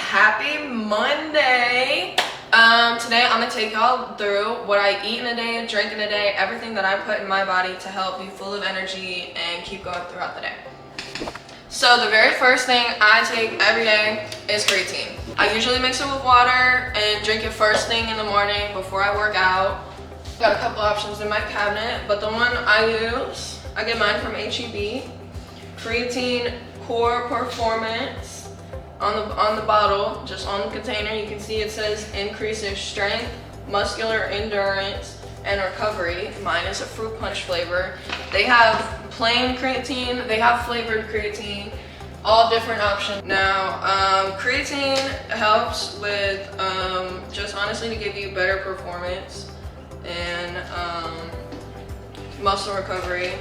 Happy Monday. Today I'm gonna take y'all through what I eat in a day, drink in a day, everything that I put in my body to help be full of energy and keep going throughout the day. So the very first thing I take every day is creatine. I usually mix it with water and drink it first thing in the morning before I work out. Got a couple options in my cabinet, but the one I use, I get mine from HEB. Creatine Core Performance. On the bottle, just on the container, you can see it says increases strength, muscular endurance, and recovery. Mine is a fruit punch flavor. They have plain creatine, they have flavored creatine, all different options. Now, creatine helps with just honestly to give you better performance and muscle recovery.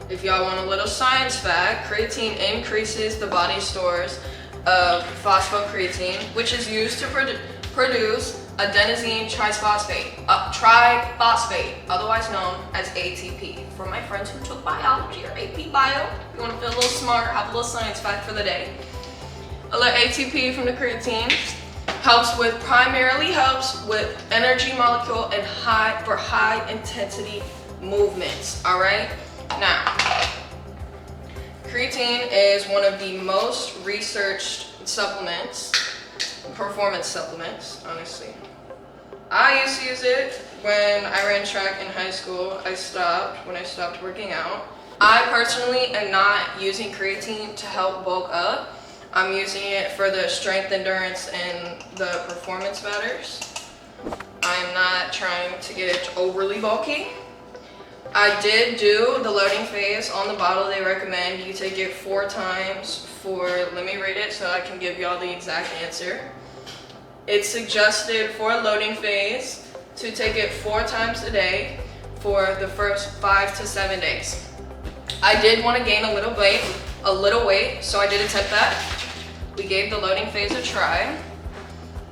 If y'all want a little science fact, creatine increases the body stores of phosphocreatine, which is used to produce adenosine triphosphate, otherwise known as ATP. For my friends who took biology or AP Bio, you want to feel a little smarter, have a little science fact for the day. A little ATP from the creatine primarily helps with energy molecule and high intensity movements, all right? Now, creatine is one of the most researched supplements, performance supplements, honestly. I used to use it when I ran track in high school. When I stopped working out. I personally am not using creatine to help bulk up. I'm using it for the strength, endurance, and the performance matters. I am not trying to get it overly bulky. I did do the loading phase. On the bottle they recommend you take it 4 times let me read it so I can give y'all the exact answer. It's suggested for a loading phase to take it 4 times a day for the first 5 to 7 days. I did want to gain a little weight, so I did attempt that. We gave the loading phase a try.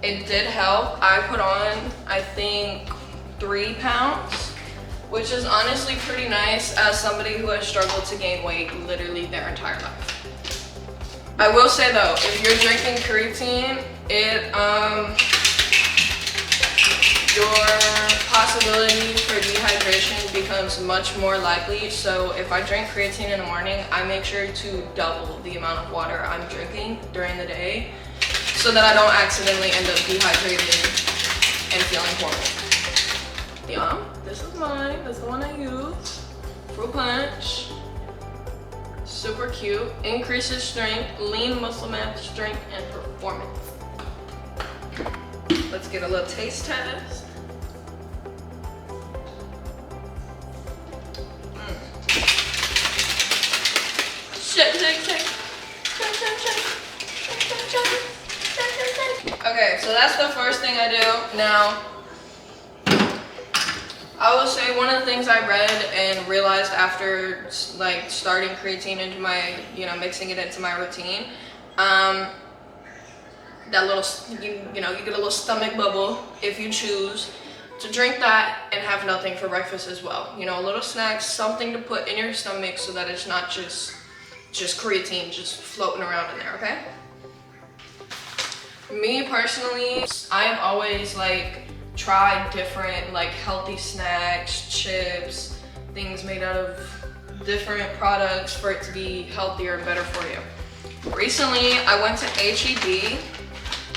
It did help. I put on, I think, 3 pounds. Which is honestly pretty nice as somebody who has struggled to gain weight literally their entire life. I will say though, if you're drinking creatine, your possibility for dehydration becomes much more likely. So if I drink creatine in the morning, I make sure to double the amount of water I'm drinking during the day so that I don't accidentally end up dehydrated and feeling horrible. Yeah, this is mine. That's the one I use. Fruit punch. Super cute. Increases strength, lean muscle mass, strength, and performance. Let's get a little taste test. Shake. Okay, so that's the first thing I do. Now, I will say one of the things I read and realized after like starting creatine into my, mixing it into my routine, that little, you get a little stomach bubble if you choose to drink that and have nothing for breakfast as well. A little snack, something to put in your stomach so that it's not just creatine just floating around in there, okay? Me personally, I've always tried different healthy snacks, chips, things made out of different products for it to be healthier and better for you. Recently, I went to HEB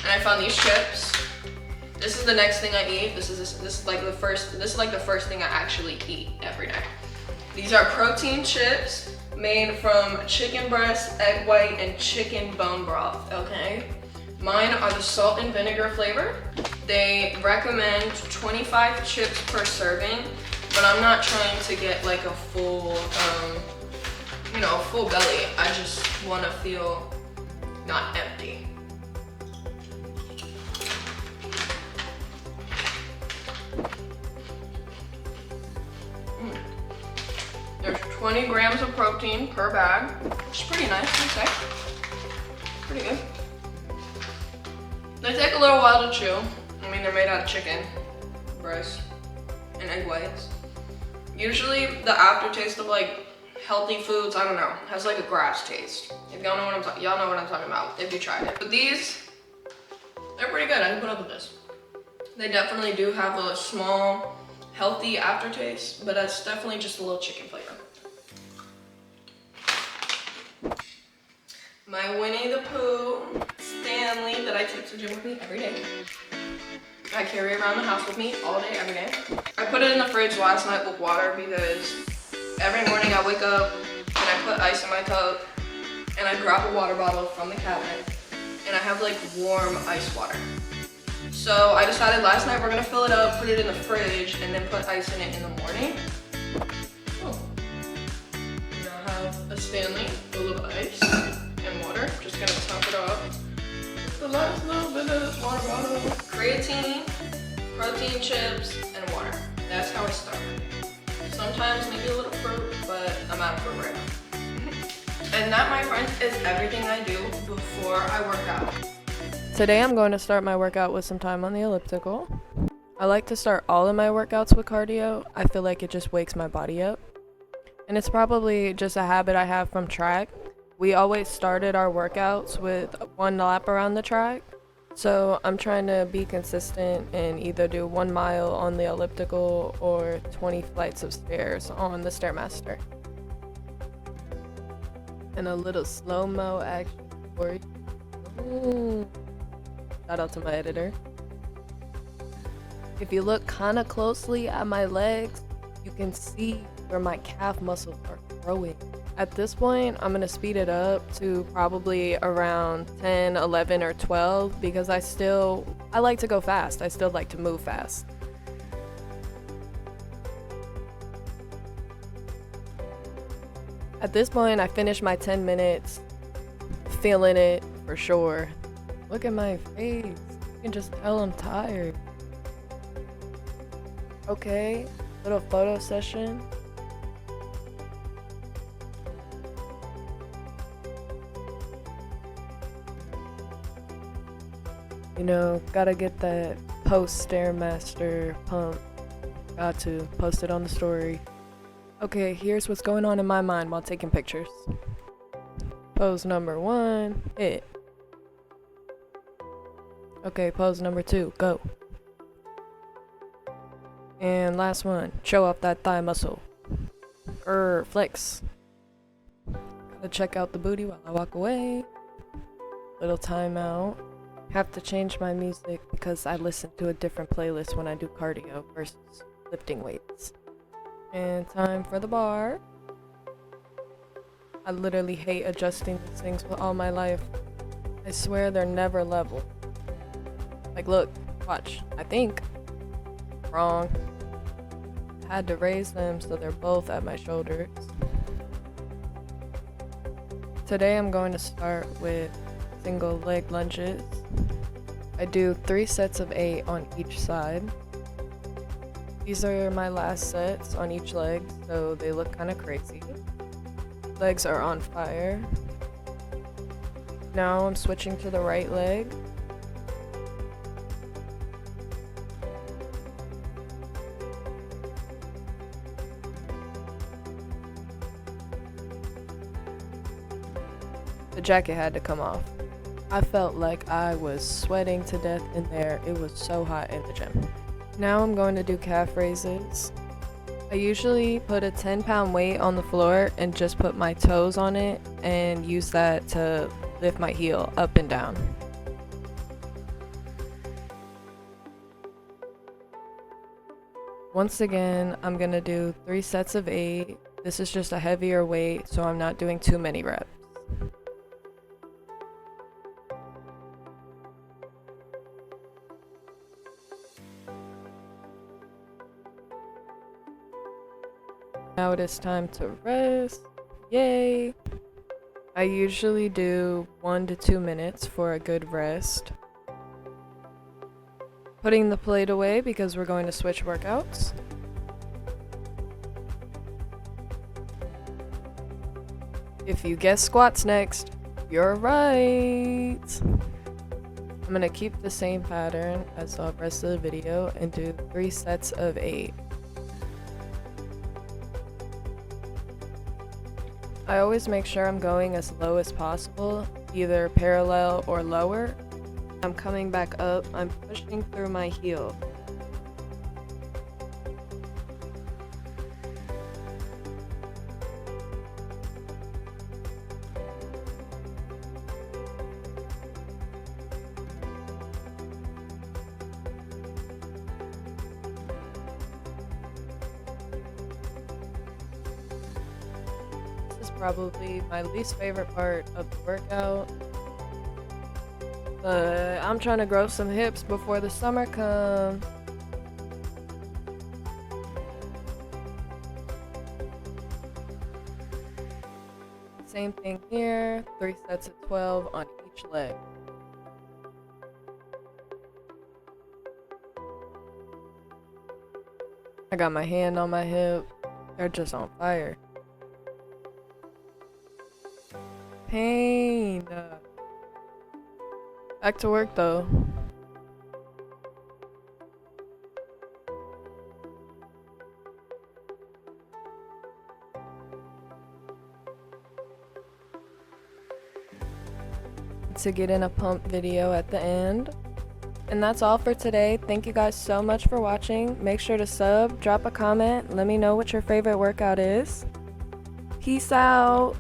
and I found these chips. This is the next thing I eat. This is the first thing I actually eat every day. These are protein chips made from chicken breast, egg white, and chicken bone broth, okay? Mine are the salt and vinegar flavor. They recommend 25 chips per serving, but I'm not trying to get a full, full belly. I just want to feel not empty. There's 20 grams of protein per bag. It's pretty nice, I'd say. Pretty good. They take a little while to chew. They're made out of chicken, breast, and egg whites. Usually the aftertaste of healthy foods. I don't know. It has like a grass taste. If y'all know what I'm talking, y'all know what I'm talking about if you tried it. But these, they're pretty good. I can put up with this. They definitely do have a small, healthy aftertaste, but that's definitely just a little chicken flavor. My Winnie the Pooh Stanley that I take to the gym with me every day. I carry around the house with me all day, every day. I put it in the fridge last night with water because every morning I wake up and I put ice in my cup and I grab a water bottle from the cabinet and I have like warm ice water. So I decided last night we're gonna fill it up, put it in the fridge, and then put ice in it in the morning. Oh. Now I have a Stanley full of ice and water. Just gonna top it off. The last little bit of this water bottle. Creatine, protein chips, and water. That's how I start. Sometimes maybe a little fruit, but I'm out of fruit right now. And that, my friends, is everything I do before I work out. Today I'm going to start my workout with some time on the elliptical. I like to start all of my workouts with cardio. I feel like it just wakes my body up. And it's probably just a habit I have from track. We always started our workouts with 1 lap around the track. So I'm trying to be consistent and either do 1 mile on the elliptical or 20 flights of stairs on the Stairmaster. And a little slow-mo action for you. Shout out to my editor. If you look kind of closely at my legs, you can see where my calf muscles are growing. At this point, I'm gonna speed it up to probably around 10, 11, or 12 because I like to go fast. I still like to move fast. At this point, I finished my 10 minutes, feeling it for sure. Look at my face. You can just tell I'm tired. Okay, little photo session. You know, gotta get that post Stairmaster pump. Got to post it on the story. Okay, here's what's going on in my mind while taking pictures. Pose number 1, hit. Okay, pose number 2, go. And last one, show off that thigh muscle. Flex. Gotta check out the booty while I walk away. Little timeout. Have to change my music because I listen to a different playlist when I do cardio versus lifting weights. And time for the bar. I literally hate adjusting these things with all my life. I swear they're never level. Like, look, watch. I think. Wrong. I had to raise them so they're both at my shoulders. Today I'm going to start with single leg lunges. I do 3 sets of 8 on each side. These are my last sets on each leg, so they look kind of crazy. Legs are on fire. Now I'm switching to the right leg. The jacket had to come off. I felt like I was sweating to death in there. It was so hot in the gym. Now I'm going to do calf raises. I usually put a 10-pound weight on the floor and just put my toes on it and use that to lift my heel up and down. Once again, I'm gonna do 3 sets of 8. This is just a heavier weight, so I'm not doing too many reps. Now it is time to rest. Yay! I usually do 1 to 2 minutes for a good rest. Putting the plate away because we're going to switch workouts. If you guess squats next, you're right. I'm gonna keep the same pattern as the rest of the video and do 3 sets of 8. I always make sure I'm going as low as possible, either parallel or lower. I'm coming back up, I'm pushing through my heel. This is probably my least favorite part of the workout. But I'm trying to grow some hips before the summer comes. Same thing here, 3 sets of 12 on each leg. I got my hand on my hip, they're just on fire. Pain. Back to work though. To get in a pump video at the end. And that's all for today. Thank you guys so much for watching. Make sure to sub, drop a comment, let me know what your favorite workout is. Peace out.